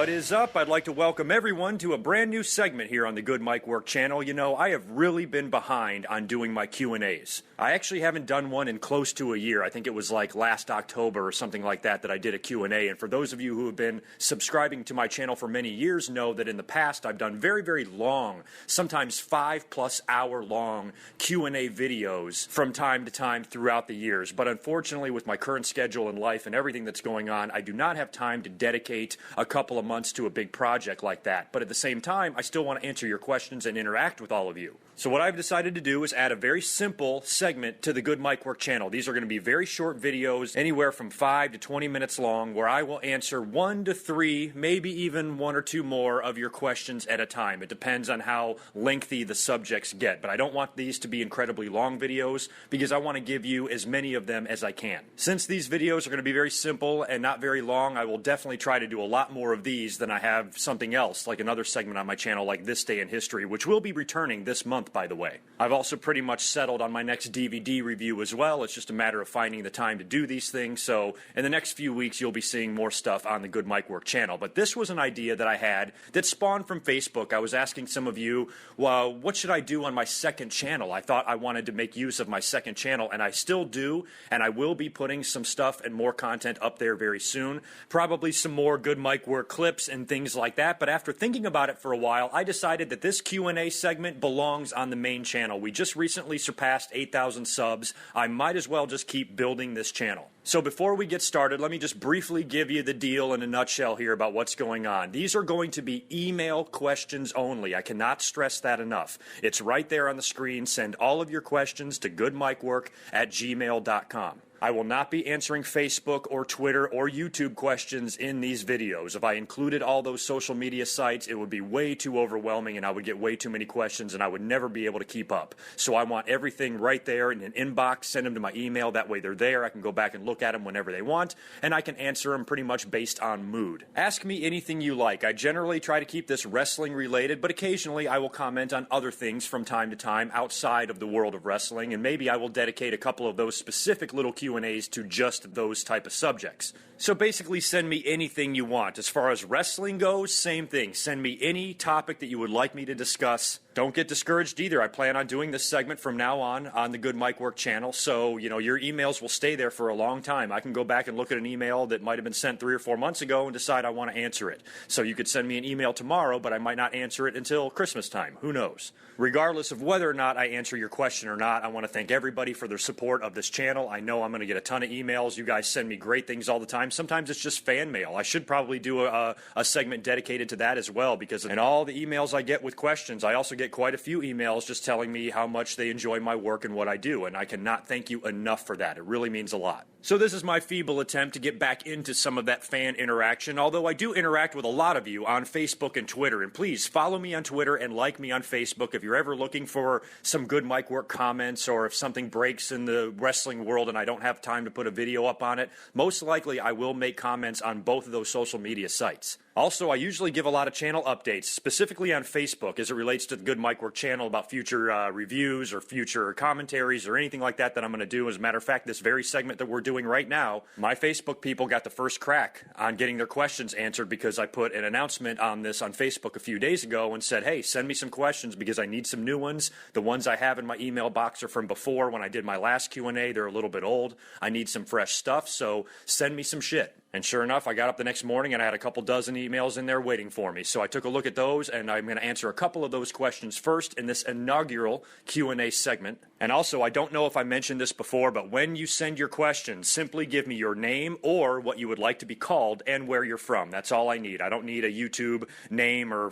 What is up? I'd like to welcome everyone to a brand new segment here on the GoodMicWork channel. You know, I have really been behind on doing my Q&As. I actually haven't done one in close to a year. I think it was like last October or something like that I did a Q&A. And for those of you who have been subscribing to my channel for many years know that in the past I've done very, very long, sometimes 5+ hour long Q&A videos from time to time throughout the years. But unfortunately, with my current schedule in life and everything that's going on, I do not have time to dedicate a couple of months to a big project like that. But at the same time, I still want to answer your questions and interact with all of you. So what I've decided to do is add a very simple segment to the GoodMicWork channel. These are going to be very short videos, anywhere from 5 to 20 minutes long, where I will answer 1 to 3, maybe even 1 or 2 more of your questions at a time. It depends on how lengthy the subjects get, but I don't want these to be incredibly long videos because I want to give you as many of them as I can. Since these videos are going to be very simple and not very long, I will definitely try to do a lot more of these than I have something else, like another segment on my channel like This Day in History, which will be returning this month, by the way. I've also pretty much settled on my next DVD review as well. It's just a matter of finding the time to do these things, so in the next few weeks you'll be seeing more stuff on the GoodMicWork channel. But this was an idea that I had that spawned from Facebook. I was asking some of you, well, what should I do on my second channel? I thought I wanted to make use of my second channel, and I still do, and I will be putting some stuff and more content up there very soon. Probably some more GoodMicWork clips and things like that, but after thinking about it for a while, I decided that this Q&A segment belongs on the main channel. We just recently surpassed 8,000 subs. I might as well just keep building this channel. So before we get started, let me just briefly give you the deal in a nutshell here about what's going on. These are going to be email questions only. I cannot stress that enough. It's right there on the screen. Send all of your questions to goodmicwork@gmail.com. I will not be answering Facebook or Twitter or YouTube questions in these videos. If I included all those social media sites, it would be way too overwhelming and I would get way too many questions and I would never be able to keep up. So I want everything right there in an inbox. Send them to my email. That way they're there. I can go back and look at them whenever they want, and I can answer them pretty much based on mood. Ask me anything you like. I generally try to keep this wrestling related, but occasionally I will comment on other things from time to time outside of the world of wrestling, and maybe I will dedicate a couple of those specific little Q&As to just those type of subjects. So basically send me anything you want. As far as wrestling goes, same thing. Send me any topic that you would like me to discuss. Don't get discouraged either. I plan on doing this segment from now on the GoodMicWork channel, so you know your emails will stay there for a long time. I can go back and look at an email that might have been sent 3 or 4 months ago and decide I want to answer it. So you could send me an email tomorrow, but I might not answer it until Christmas time. Who knows? Regardless of whether or not I answer your question or not, I want to thank everybody for their support of this channel. I know I'm going to get a ton of emails. You guys send me great things all the time. Sometimes it's just fan mail. I should probably do a segment dedicated to that as well, because in all the emails I get with questions, I also get quite a few emails just telling me how much they enjoy my work and what I do, and I cannot thank you enough for that. It really means a lot. So this is my feeble attempt to get back into some of that fan interaction, although I do interact with a lot of you on Facebook and Twitter, and please follow me on Twitter and like me on Facebook if you're ever looking for some GoodMicWork comments, or if something breaks in the wrestling world and I don't have time to put a video up on it. Most likely I will make comments on both of those social media sites. Also, I usually give a lot of channel updates, specifically on Facebook as it relates to the GoodMicWork channel about future reviews or future commentaries or anything like that I'm going to do. As a matter of fact, this very segment that we're doing right now, my Facebook people got the first crack on getting their questions answered because I put an announcement on this on Facebook a few days ago and said, hey, send me some questions because I need some new ones. The ones I have in my email box are from before when I did my last Q&A. They're a little bit old. I need some fresh stuff, so send me some shit. And sure enough, I got up the next morning and I had a couple dozen emails in there waiting for me. So I took a look at those, and I'm going to answer a couple of those questions first in this inaugural Q&A segment. And also, I don't know if I mentioned this before, but when you send your questions, simply give me your name or what you would like to be called and where you're from. That's all I need. I don't need a YouTube name or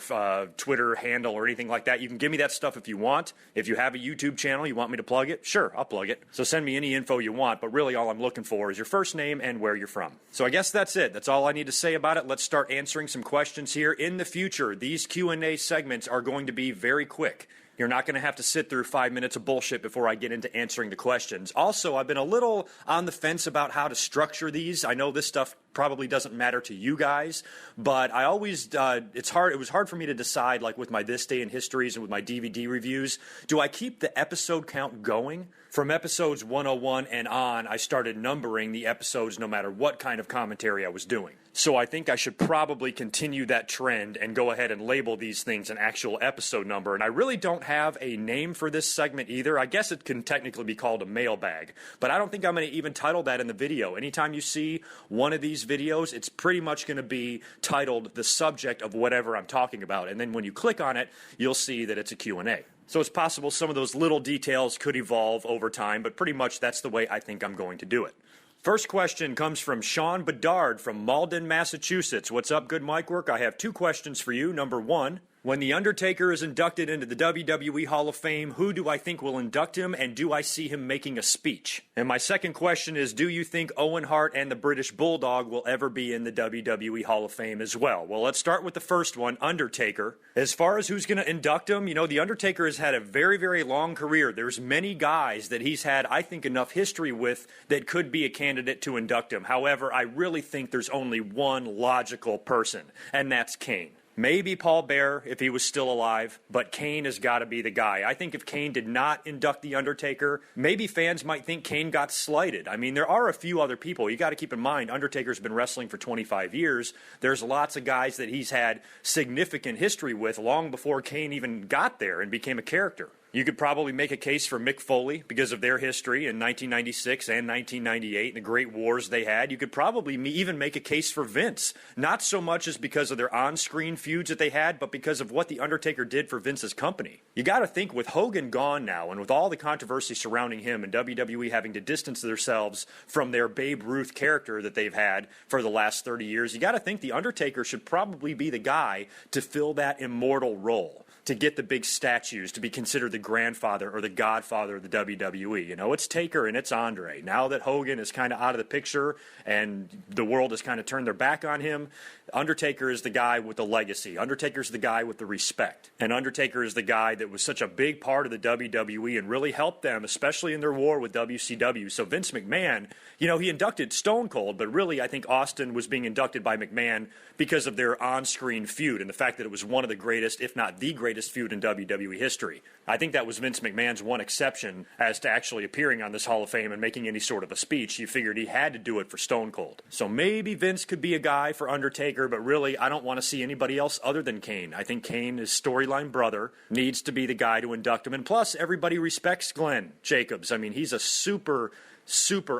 Twitter handle or anything like that. You can give me that stuff if you want. If you have a YouTube channel, you want me to plug it? Sure, I'll plug it. So send me any info you want, but really all I'm looking for is your first name and where you're from. So I guess that's it. That's all I need to say about it. Let's start answering some questions here. In the future, these Q&A segments are going to be very quick. You're not going to have to sit through 5 minutes of bullshit before I get into answering the questions. Also, I've been a little on the fence about how to structure these. I know this stuff probably doesn't matter to you guys, but I always, it was hard for me to decide, like with my This Day in Histories and with my DVD reviews, do I keep the episode count going? From episodes 101 and on, I started numbering the episodes no matter what kind of commentary I was doing. So I think I should probably continue that trend and go ahead and label these things an actual episode number. And I really don't have a name for this segment either. I guess it can technically be called a mailbag, but I don't think I'm going to even title that in the video. Anytime you see one of these videos, it's pretty much going to be titled the subject of whatever I'm talking about. And then when you click on it, you'll see that it's a Q&A. So it's possible some of those little details could evolve over time, but pretty much that's the way I think I'm going to do it. First question comes from Sean Bedard from Malden, Massachusetts. What's up, GoodMicWork? I have 2 questions for you. Number 1, when The Undertaker is inducted into the WWE Hall of Fame, who do I think will induct him, and do I see him making a speech? And my second question is, do you think Owen Hart and the British Bulldog will ever be in the WWE Hall of Fame as well? Well, let's start with the first one, Undertaker. As far as who's going to induct him, The Undertaker has had a very, very long career. There's many guys that he's had, I think, enough history with that could be a candidate to induct him. However, I really think there's only one logical person, and that's Kane. Maybe Paul Bearer if he was still alive, but Kane has got to be the guy. I think if Kane did not induct The Undertaker, maybe fans might think Kane got slighted. I mean, there are a few other people. You got to keep in mind, Undertaker's been wrestling for 25 years. There's lots of guys that he's had significant history with long before Kane even got there and became a character. You could probably make a case for Mick Foley because of their history in 1996 and 1998 and the great wars they had. You could probably even make a case for Vince, not so much as because of their on-screen feuds that they had, but because of what The Undertaker did for Vince's company. You got to think with Hogan gone now and with all the controversy surrounding him and WWE having to distance themselves from their Babe Ruth character that they've had for the last 30 years, you got to think The Undertaker should probably be the guy to fill that immortal role, to get the big statues, to be considered the grandfather or the godfather of the WWE. It's Taker and it's Andre. Now that Hogan is kind of out of the picture and the world has kind of turned their back on him, Undertaker is the guy with the legacy. Undertaker's the guy with the respect. And Undertaker is the guy that was such a big part of the WWE and really helped them, especially in their war with WCW. So Vince McMahon, he inducted Stone Cold, but really I think Austin was being inducted by McMahon because of their on-screen feud and the fact that it was one of the greatest, if not the greatest feud in WWE history. I think that was Vince McMahon's one exception as to actually appearing on this Hall of Fame and making any sort of a speech. He figured he had to do it for Stone Cold. So maybe Vince could be a guy for Undertaker, but really I don't want to see anybody else other than Kane. I think Kane, his storyline brother, needs to be the guy to induct him. And plus, everybody respects Glenn Jacobs. I mean, he's a super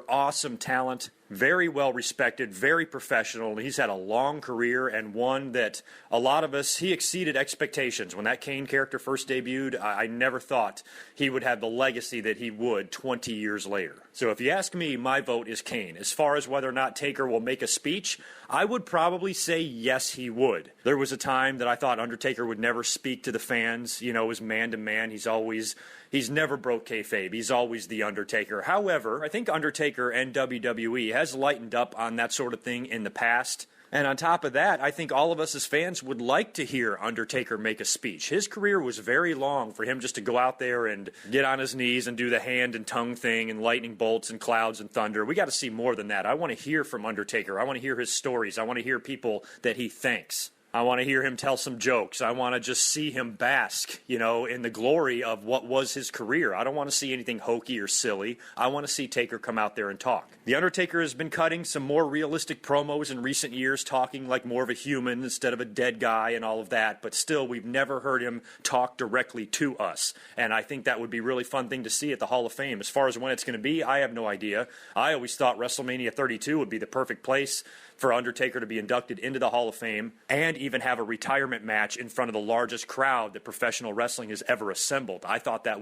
awesome talent, very well respected, very professional. He's had a long career and one that a lot of us, he exceeded expectations. When that Kane character first debuted, I never thought he would have the legacy that he would 20 years later. So if you ask me, my vote is Kane. As far as whether or not Taker will make a speech, I would probably say yes, he would. There was a time that I thought Undertaker would never speak to the fans, as man to man. He's never broke kayfabe. He's always the Undertaker. However, I think Undertaker and WWE has lightened up on that sort of thing in the past. And on top of that, I think all of us as fans would like to hear Undertaker make a speech. His career was very long for him just to go out there and get on his knees and do the hand and tongue thing and lightning bolts and clouds and thunder. We got to see more than that. I want to hear from Undertaker. I want to hear his stories. I want to hear people that he thanks. I want to hear him tell some jokes. I want to just see him bask, in the glory of what was his career. I don't want to see anything hokey or silly. I want to see Taker come out there and talk. The Undertaker has been cutting some more realistic promos in recent years, talking like more of a human instead of a dead guy and all of that, but still, we've never heard him talk directly to us, and I think that would be a really fun thing to see at the Hall of Fame. As far as when it's going to be, I have no idea. I always thought WrestleMania 32 would be the perfect place for Undertaker to be inducted into the Hall of Fame and even have a retirement match in front of the largest crowd that professional wrestling has ever assembled. I think that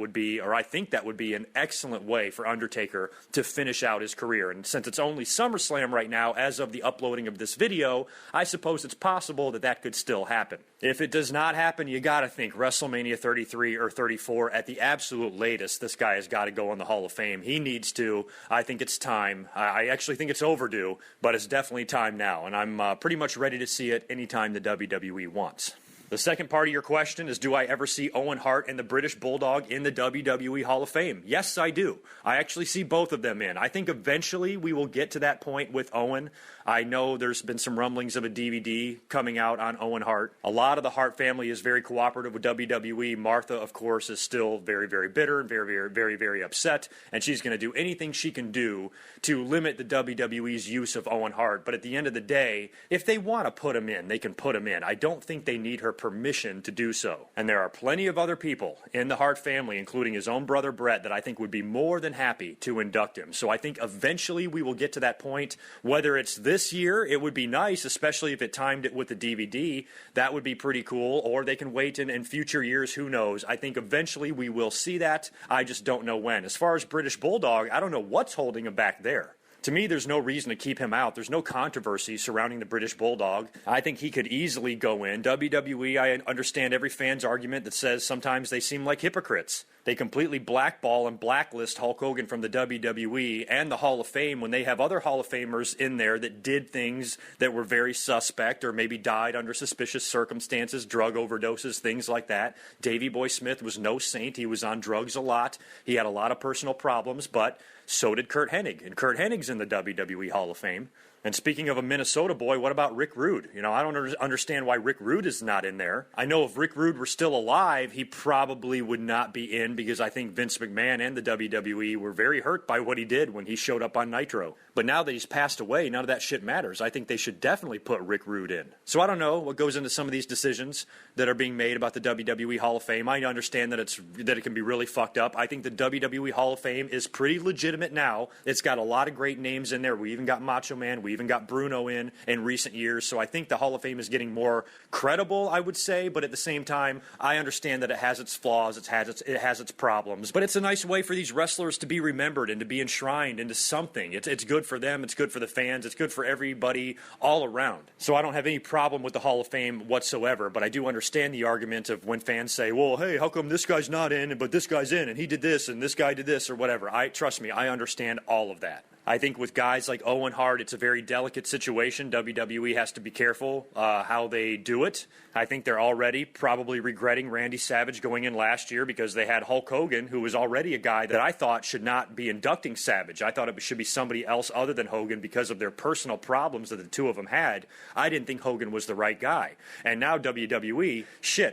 would be an excellent way for Undertaker to finish out his career. And since it's only SummerSlam right now, as of the uploading of this video, I suppose it's possible that could still happen. If it does not happen, you got to think WrestleMania 33 or 34 at the absolute latest, this guy has got to go in the Hall of Fame. He needs to. I think it's time. I actually think it's overdue, but it's definitely time now, and I'm pretty much ready to see it anytime the WWE wants. The second part of your question is, do I ever see Owen Hart and the British Bulldog in the WWE Hall of Fame? Yes, I do. I actually see both of them in. I think eventually we will get to that point with Owen. I know there's been some rumblings of a DVD coming out on Owen Hart. A lot of the Hart family is very cooperative with WWE. Martha, of course, is still very, very bitter and very upset, and she's going to do anything she can do to limit the WWE's use of Owen Hart. But at the end of the day, if they want to put him in, they can put him in. I don't think they need her permission to do so. And there are plenty of other people in the Hart family, including his own brother Brett, that I think would be more than happy to induct him. So I think eventually we will get to that point. Whether it's this year, it would be nice, especially if it timed it with the DVD. That would be pretty cool. Or they can wait in future years, who knows. I think eventually we will see that. I just don't know when. As far as British Bulldog, I don't know what's holding him back there. To me, there's no reason to keep him out. There's no controversy surrounding the British Bulldog. I think he could easily go in. WWE, I understand every fan's argument that says sometimes they seem like hypocrites. They completely blackball and blacklist Hulk Hogan from the WWE and the Hall of Fame when they have other Hall of Famers in there that did things that were very suspect or maybe died under suspicious circumstances, drug overdoses, things like that. Davey Boy Smith was no saint. He was on drugs a lot. He had a lot of personal problems, but so did Curt Hennig. And Curt Hennig's in the WWE Hall of Fame. And speaking of a Minnesota boy, what about Rick Rude? You know, I don't understand why Rick Rude is not in there. I know if Rick Rude were still alive, he probably would not be in because I think Vince McMahon and the WWE were very hurt by what he did when he showed up on Nitro. But now that he's passed away, none of that shit matters. I think they should definitely put Rick Rude in. So I don't know what goes into some of these decisions that are being made about the WWE Hall of Fame. I understand that it can be really fucked up. I think the WWE Hall of Fame is pretty legitimate now. It's got a lot of great names in there. We even got Macho Man. We even got Bruno in recent years. So I think the Hall of Fame is getting more credible, I would say. But at the same time, I understand that it has its flaws. It has its problems. But it's a nice way for these wrestlers to be remembered and to be enshrined into something. It's good for them. It's good for the fans. It's good for everybody all around. So I don't have any problem with the Hall of Fame whatsoever. But I do understand the argument of when fans say, well, hey, how come this guy's not in, but this guy's in, and he did this, and this guy did this, or whatever. Trust me, I understand all of that. I think with guys like Owen Hart, it's a very delicate situation. WWE has to be careful how they do it. I think they're already probably regretting Randy Savage going in last year because they had Hulk Hogan, who was already a guy that I thought should not be inducting Savage. I thought it should be somebody else other than Hogan because of their personal problems that the two of them had. I didn't think Hogan was the right guy. And now WWE,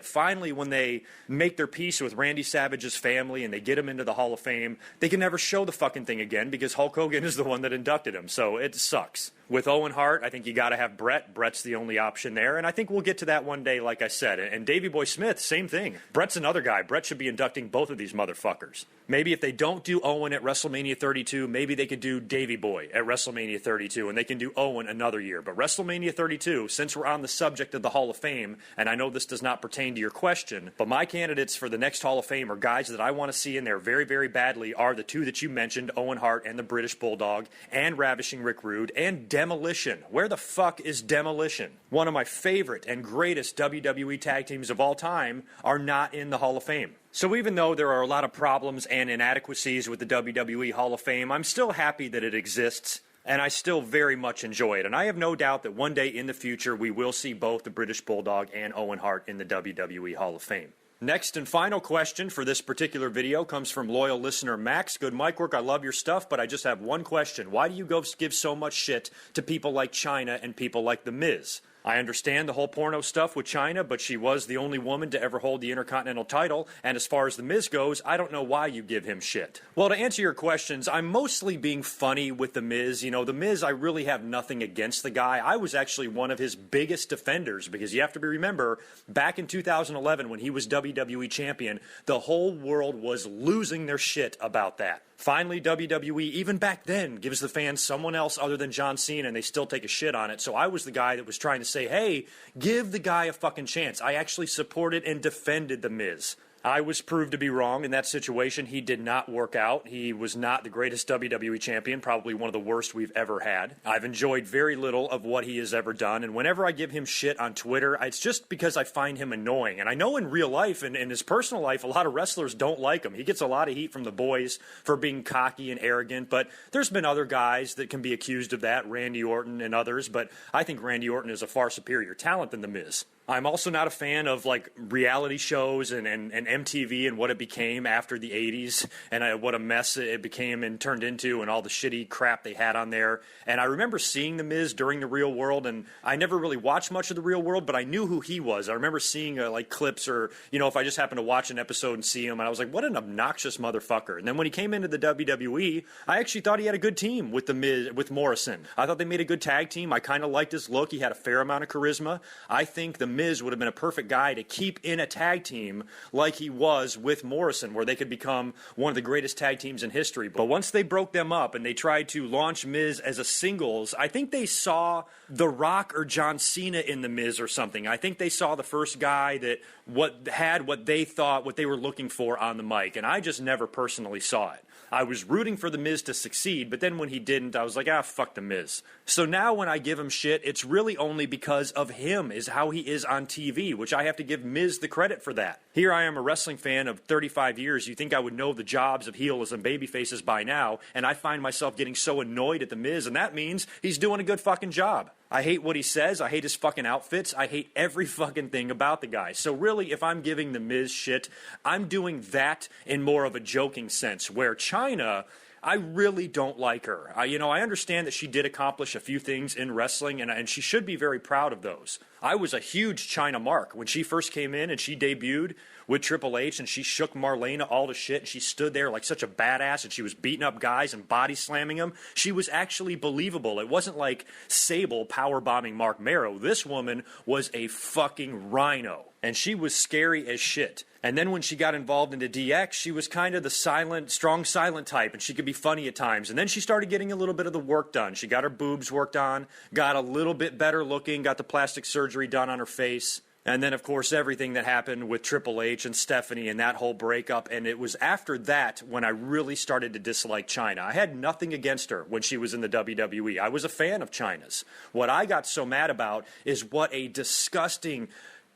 finally when they make their peace with Randy Savage's family and they get him into the Hall of Fame, they can never show the fucking thing again because Hulk Hogan is the one that inducted him. So it sucks. With Owen Hart, I think you got to have Brett. Brett's the only option there, and I think we'll get to that one day, like I said. And Davey Boy Smith, same thing. Brett's another guy. Brett should be inducting both of these motherfuckers. Maybe if they don't do Owen at WrestleMania 32, maybe they could do Davey Boy at WrestleMania 32, and they can do Owen another year. But WrestleMania 32, since we're on the subject of the Hall of Fame, and I know this does not pertain to your question, but my candidates for the next Hall of Fame are guys that I want to see in there very, very badly are the two that you mentioned, Owen Hart and the British Bulldog, and Ravishing Rick Rude, and Demolition. Where the fuck is Demolition? One of my favorite and greatest WWE tag teams of all time are not in the Hall of Fame. So even though there are a lot of problems and inadequacies with the WWE Hall of Fame, I'm still happy that it exists, and I still very much enjoy it. And I have no doubt that one day in the future we will see both the British Bulldog and Owen Hart in the WWE Hall of Fame. Next and final question for this particular video comes from loyal listener Max. GoodMicWork, I love your stuff, but I just have one question. Why do you give so much shit to people like Chyna and people like The Miz? I understand the whole porno stuff with Chyna, but she was the only woman to ever hold the Intercontinental title, and as far as The Miz goes, I don't know why you give him shit. Well, to answer your questions, I'm mostly being funny with The Miz. You know, The Miz, I really have nothing against the guy. I was actually one of his biggest defenders, because you have to remember, back in 2011 when he was WWE Champion, the whole world was losing their shit about that. Finally, WWE, even back then, gives the fans someone else other than John Cena, and they still take a shit on it. So I was the guy that was trying to say, hey, give the guy a fucking chance. I actually supported and defended The Miz. I was proved to be wrong in that situation. He did not work out. He was not the greatest WWE champion, probably one of the worst we've ever had. I've enjoyed very little of what he has ever done, and whenever I give him shit on Twitter, it's just because I find him annoying. And I know in real life and in his personal life, a lot of wrestlers don't like him. He gets a lot of heat from the boys for being cocky and arrogant, but there's been other guys that can be accused of that, Randy Orton and others, but I think Randy Orton is a far superior talent than The Miz. I'm also not a fan of like reality shows and MTV and what it became after the 80s and what a mess it became and turned into and all the shitty crap they had on there. And I remember seeing The Miz during The Real World, and I never really watched much of The Real World, but I knew who he was. I remember seeing like clips or, if I just happened to watch an episode and see him, and I was like, what an obnoxious motherfucker. And then when he came into the WWE, I actually thought he had a good team with The Miz, with Morrison. I thought they made a good tag team. I kind of liked his look. He had a fair amount of charisma. I think The Miz would have been a perfect guy to keep in a tag team like he was with Morrison, where they could become one of the greatest tag teams in history. But once they broke them up and they tried to launch Miz as a singles, I think they saw The Rock or John Cena in The Miz or something. I think they saw the first guy that what they thought, what they were looking for on the mic, and I just never personally saw it. I was rooting for The Miz to succeed, but then when he didn't, I was like, fuck The Miz. So now when I give him shit, it's really only because of him, is how he is on TV, which I have to give Miz the credit for that. Here I am, a wrestling fan of 35 years. You think I would know the jobs of heels and baby faces by now, and I find myself getting so annoyed at The Miz, and that means he's doing a good fucking job. I hate what he says. I hate his fucking outfits. I hate every fucking thing about the guy. So really, if I'm giving The Miz shit, I'm doing that in more of a joking sense, where Chyna, I really don't like her. I understand that she did accomplish a few things in wrestling, and she should be very proud of those. I was a huge Chyna mark when she first came in and she debuted with Triple H, and she shook Marlena all to shit, and she stood there like such a badass, and she was beating up guys and body slamming them. She was actually believable. It wasn't like Sable powerbombing Mark Marrow. This woman was a fucking rhino, and she was scary as shit. And then when she got involved into DX, she was kind of the strong silent type, and she could be funny at times. And then she started getting a little bit of the work done. She got her boobs worked on, got a little bit better looking, got the plastic surgery done on her face. And then, of course, everything that happened with Triple H and Stephanie and that whole breakup. And it was after that when I really started to dislike Chyna. I had nothing against her when she was in the WWE. I was a fan of Chyna's. What I got so mad about is what a disgusting,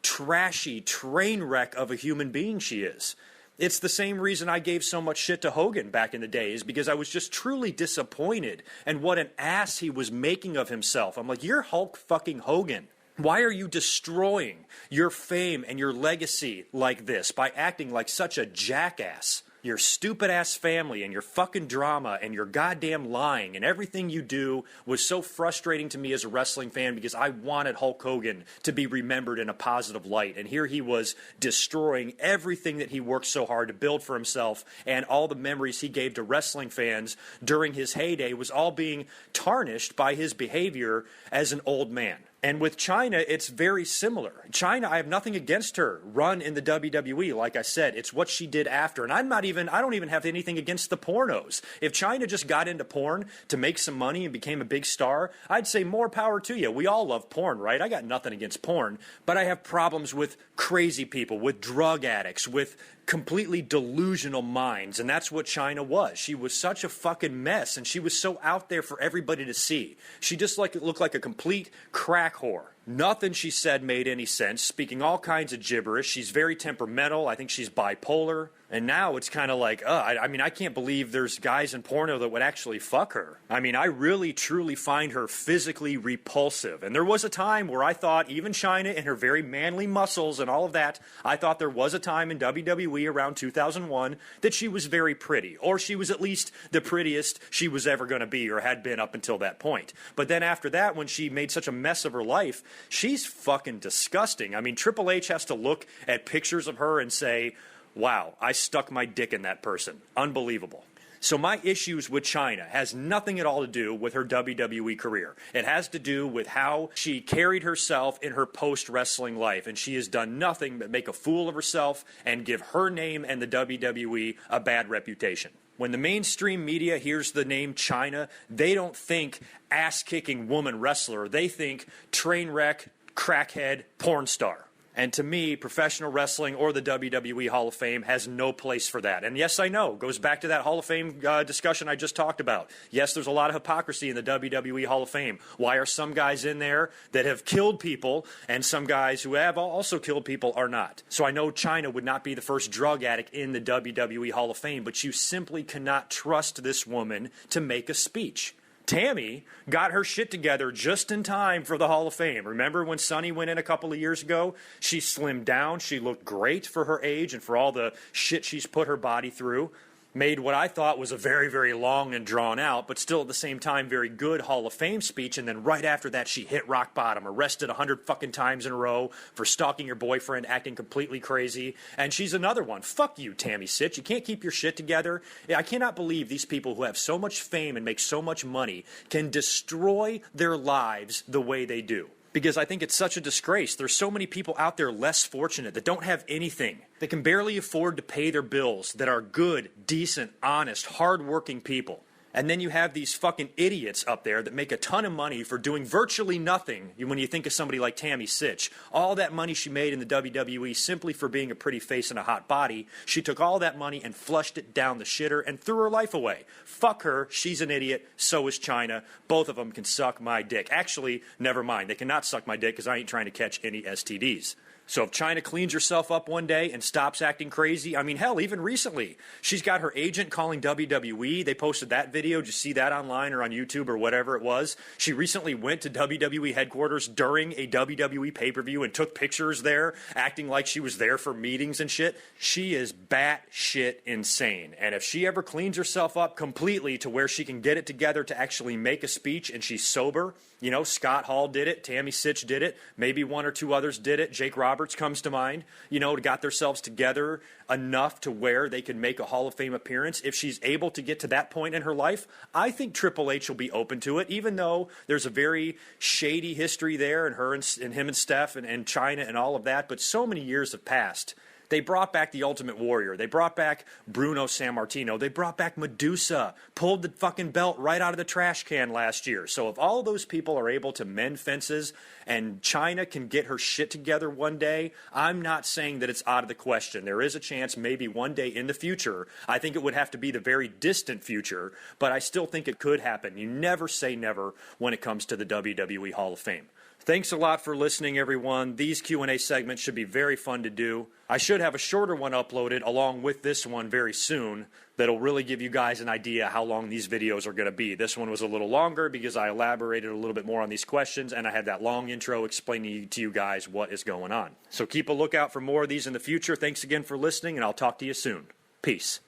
trashy train wreck of a human being she is. It's the same reason I gave so much shit to Hogan back in the day, is because I was just truly disappointed and what an ass he was making of himself. I'm like, you're Hulk fucking Hogan. Why are you destroying your fame and your legacy like this by acting like such a jackass? Your stupid-ass family and your fucking drama and your goddamn lying and everything you do was so frustrating to me as a wrestling fan, because I wanted Hulk Hogan to be remembered in a positive light. And here he was destroying everything that he worked so hard to build for himself, and all the memories he gave to wrestling fans during his heyday was all being tarnished by his behavior as an old man. And with Chyna, it's very similar. Chyna, I have nothing against her run in the WWE, like I said. It's what she did after. And I don't even have anything against the pornos. If Chyna just got into porn to make some money and became a big star, I'd say more power to you. We all love porn, right? I got nothing against porn. But I have problems with crazy people, with drug addicts, with completely delusional minds, and that's what Chyna was. She was such a fucking mess, and she was so out there for everybody to see. She just looked like a complete crack whore. Nothing she said made any sense, speaking all kinds of gibberish. She's very temperamental. I think she's bipolar. And now it's kind of like, I can't believe there's guys in porno that would actually fuck her. I mean, I really, truly find her physically repulsive. And there was a time where I thought, even Chyna and her very manly muscles and all of that, I thought there was a time in WWE around 2001 that she was very pretty. Or she was at least the prettiest she was ever going to be, or had been up until that point. But then after that, when she made such a mess of her life, she's fucking disgusting. I mean, Triple H has to look at pictures of her and say, wow, I stuck my dick in that person. Unbelievable. So my issues with Chyna has nothing at all to do with her WWE career. It has to do with how she carried herself in her post-wrestling life, and she has done nothing but make a fool of herself and give her name and the WWE a bad reputation. When the mainstream media hears the name Chyna, they don't think ass-kicking woman wrestler. They think train wreck, crackhead, porn star. And to me, professional wrestling or the WWE Hall of Fame has no place for that. And yes, I know, goes back to that Hall of Fame discussion I just talked about. Yes, there's a lot of hypocrisy in the WWE Hall of Fame. Why are some guys in there that have killed people and some guys who have also killed people are not? So I know Chyna would not be the first drug addict in the WWE Hall of Fame, but you simply cannot trust this woman to make a speech. Tammy got her shit together just in time for the Hall of Fame. Remember when Sunny went in a couple of years ago? She slimmed down. She looked great for her age and for all the shit she's put her body through. Made what I thought was a very, very long and drawn out, but still at the same time very good Hall of Fame speech. And then right after that, she hit rock bottom, arrested 100 fucking times in a row for stalking her boyfriend, acting completely crazy. And she's another one. Fuck you, Tammy Sitch. You can't keep your shit together. I cannot believe these people who have so much fame and make so much money can destroy their lives the way they do. Because I think it's such a disgrace. There's so many people out there less fortunate that don't have anything. They can barely afford to pay their bills, that are good, decent, honest, hardworking people. And then you have these fucking idiots up there that make a ton of money for doing virtually nothing when you think of somebody like Tammy Sitch. All that money she made in the WWE simply for being a pretty face and a hot body, she took all that money and flushed it down the shitter and threw her life away. Fuck her. She's an idiot. So is Chyna. Both of them can suck my dick. Actually, never mind. They cannot suck my dick because I ain't trying to catch any STDs. So if Chyna cleans herself up one day and stops acting crazy, I mean, hell, even recently, she's got her agent calling WWE. They posted that video. Did you see that online or on YouTube or whatever it was? She recently went to WWE headquarters during a WWE pay-per-view and took pictures there, acting like she was there for meetings and shit. She is batshit insane. And if she ever cleans herself up completely to where she can get it together to actually make a speech and she's sober, you know, Scott Hall did it, Tammy Sitch did it, maybe one or two others did it, Jake Roberts comes to mind, you know, got themselves together enough to where they can make a Hall of Fame appearance. If she's able to get to that point in her life, I think Triple H will be open to it, even though there's a very shady history there and her and him and Steph and Chyna and all of that, but so many years have passed. They brought back the Ultimate Warrior. They brought back Bruno Sammartino. They brought back Medusa. Pulled the fucking belt right out of the trash can last year. So if all those people are able to mend fences and Chyna can get her shit together one day, I'm not saying that it's out of the question. There is a chance maybe one day in the future. I think it would have to be the very distant future, but I still think it could happen. You never say never when it comes to the WWE Hall of Fame. Thanks a lot for listening, everyone. These Q&A segments should be very fun to do. I should have a shorter one uploaded along with this one very soon that'll really give you guys an idea how long these videos are going to be. This one was a little longer because I elaborated a little bit more on these questions and I had that long intro explaining to you guys what is going on. So keep a lookout for more of these in the future. Thanks again for listening, and I'll talk to you soon. Peace.